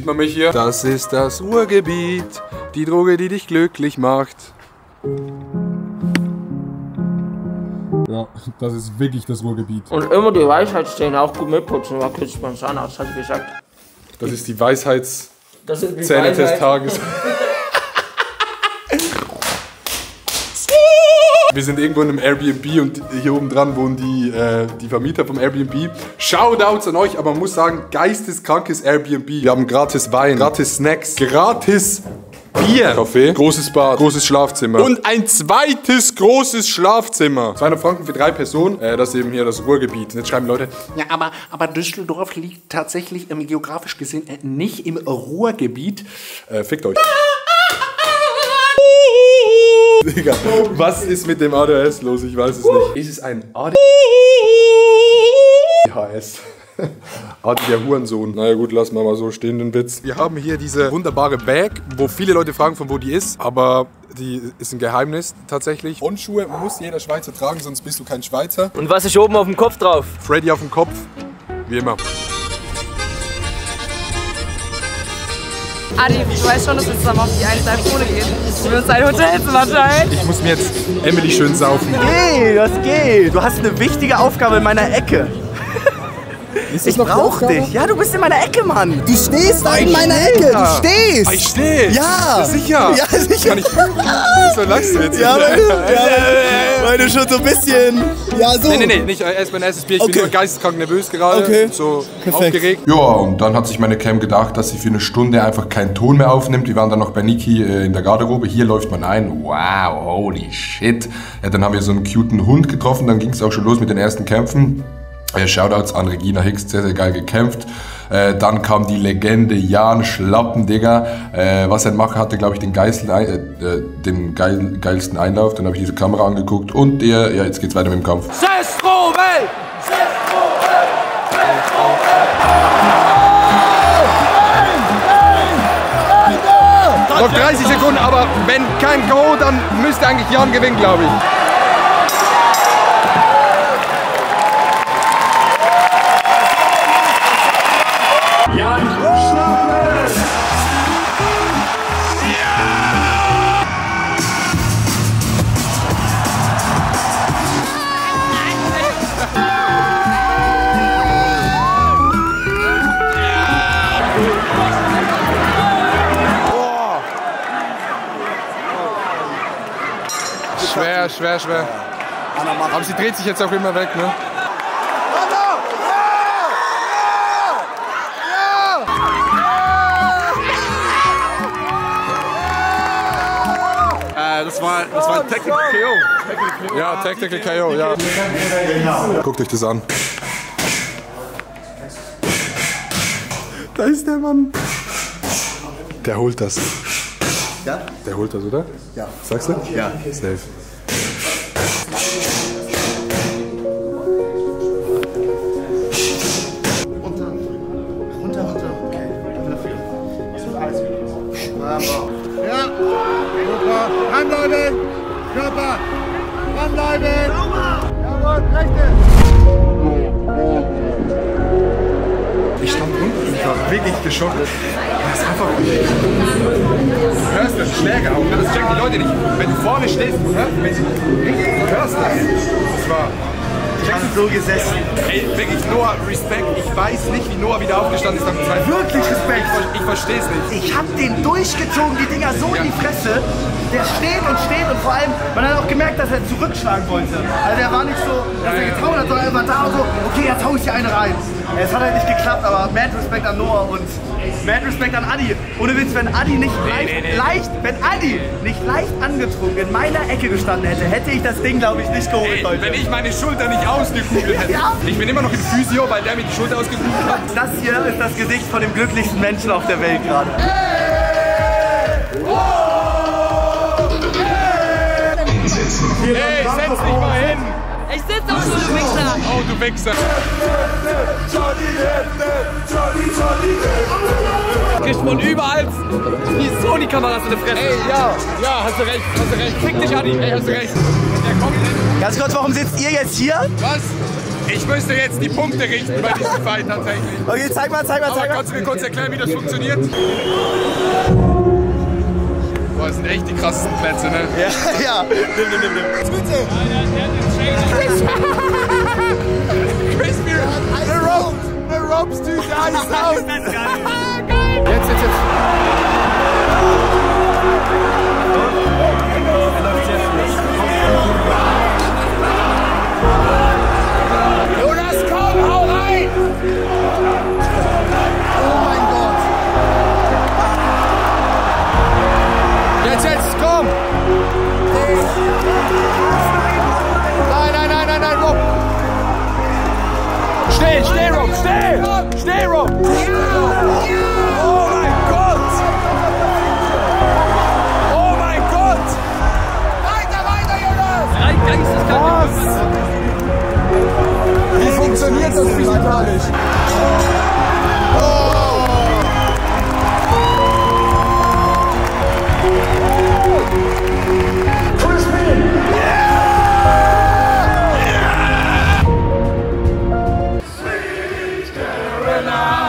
man mich hier. Das ist das Ruhrgebiet, die Droge, die dich glücklich macht. Ja, das ist wirklich das Ruhrgebiet. Und immer die Weisheitszähne auch gut mitputzen, war kürzlich beim Zahnarzt, hat gesagt. Das ist die Weisheitszähne des Tages. Wir sind irgendwo in einem Airbnb und hier oben dran wohnen die Vermieter vom Airbnb. Shoutouts an euch, aber man muss sagen, geisteskrankes Airbnb. Wir haben gratis Wein, gratis Snacks, gratis Bier, Kaffee, großes Bad, großes Schlafzimmer und ein zweites großes Schlafzimmer. 200 Franken für 3 Personen. Das ist eben hier das Ruhrgebiet. Jetzt schreiben Leute, ja, aber Düsseldorf liegt tatsächlich geografisch gesehen nicht im Ruhrgebiet. Fickt euch. Digga, was ist mit dem ADHS los? Ich weiß es nicht. Ist es ein ADHS? Adi der Hurensohn. Naja gut, lassen wir mal so stehen, den Witz. Wir haben hier diese wunderbare Bag, wo viele Leute fragen, von wo die ist. Aber die ist ein Geheimnis tatsächlich. Handschuhe muss jeder Schweizer tragen, sonst bist du kein Schweizer. Und was ist oben auf dem Kopf drauf? Freddy auf dem Kopf, wie immer. Adi, du weißt schon, dass wir zusammen auf die eine Kohle gehen. Wir uns ein Hotelzimmer teilen. Ich muss mir jetzt Emily schön saufen. Hey, das geht. Du hast eine wichtige Aufgabe in meiner Ecke. Ich brauch dich. Ja, du bist in meiner Ecke, Mann. Du stehst da in meiner Ecke. Du stehst. Ich stehe. Ja. Sicher. Ja, sicher. So lachst du jetzt. Ja, weil du schon so ein bisschen... Ja, so. Nee, nicht erst mein erstes Bier. Ich bin nur geisteskrank nervös gerade. Okay. So Perfekt. Aufgeregt. Ja, und dann hat sich meine Cam gedacht, dass sie für eine Stunde einfach keinen Ton mehr aufnimmt. Wir waren dann noch bei Niki in der Garderobe. Hier läuft man ein. Wow, holy shit. Ja, dann haben wir so einen cuten Hund getroffen. Dann ging es auch schon los mit den ersten Kämpfen. Shoutouts an Regina Hicks, sehr, sehr geil gekämpft. Dann kam die Legende Jan Schlappen, Digga. Was er macht, hatte, glaube ich, den geilsten Einlauf. Dann habe ich diese Kamera angeguckt und ja, jetzt geht's weiter mit dem Kampf. Noch 30 Sekunden, aber wenn kein K.O., dann müsste eigentlich Jan gewinnen, glaube ich. Jan Schlappen! Schwer. Aber sie dreht sich jetzt auch immer weg, ne? Das war ein Technical KO. Ja, Technical KO, ja. Guckt euch das an. Da ist der Mann. Der holt das. Ja? Der holt das, oder? Ja. Sagst du? Ja. Safe. Runter. Okay. Das wird alles wieder. Ja, super. Anbleiben. Körper. Anbleiben. Jawohl, rechte. Ich stand unten, ich war wirklich geschockt. Das ist einfach... Du hörst den Schläger auch, das checken die Leute nicht. Wenn du vorne stehst, du hörst das. Das war... Ich hab so gesessen. Ey, wirklich Noah, Respekt. Ich weiß nicht, wie Noah wieder aufgestanden ist nach dem zweiten. Wirklich Respekt. Ich versteh's nicht. Ich hab den durchgezogen, die Dinger so in die Fresse. Der steht und vor allem, man hat auch gemerkt, dass er zurückschlagen wollte. Also der war nicht so, dass er getaut hat, sondern er war da und so, okay, jetzt hau ich hier eine rein. Es hat halt nicht geklappt, aber mad Respekt an Noah und mad Respekt an Adi. Ohne Witz, wenn Adi nicht leicht angetrunken in meiner Ecke gestanden hätte, hätte ich das Ding, glaube ich, nicht geholt heute. Wenn ich meine Schulter nicht ausgekugelt hätte. Ja. Ich bin immer noch im Physio, weil der mir die Schulter ausgekugelt hat. Das hier ist das Gesicht von dem glücklichsten Menschen auf der Welt gerade. Hey, setz dich mal hin! Ich sitze doch schon, du Wichser. Oh, du Wichser! Du kriegst von überall die Sony-Kameras in der Fresse. Ey, ja, hast du recht. Fick dich, Adi. Ey, hast du recht. Der kommt Ganz kurz, warum sitzt ihr jetzt hier? Was? Ich müsste jetzt die Punkte richten bei diesem Fight tatsächlich. Okay, zeig mal. Kannst du mir kurz erklären, wie das funktioniert? Boah, das sind echt die krassesten Plätze, ne? Ja. Nimm. Bitte. Crispy, the ropes to die out. Geil. Jetzt. Jonas, komm, hau rein! Oh mein Gott! Jetzt, komm! Nein, Rob! Steh, Rob, steh, Rob! Oh mein Gott! Oh mein Gott! Weiter, Jonas! Was? Wie funktioniert das physikalisch? Yeah!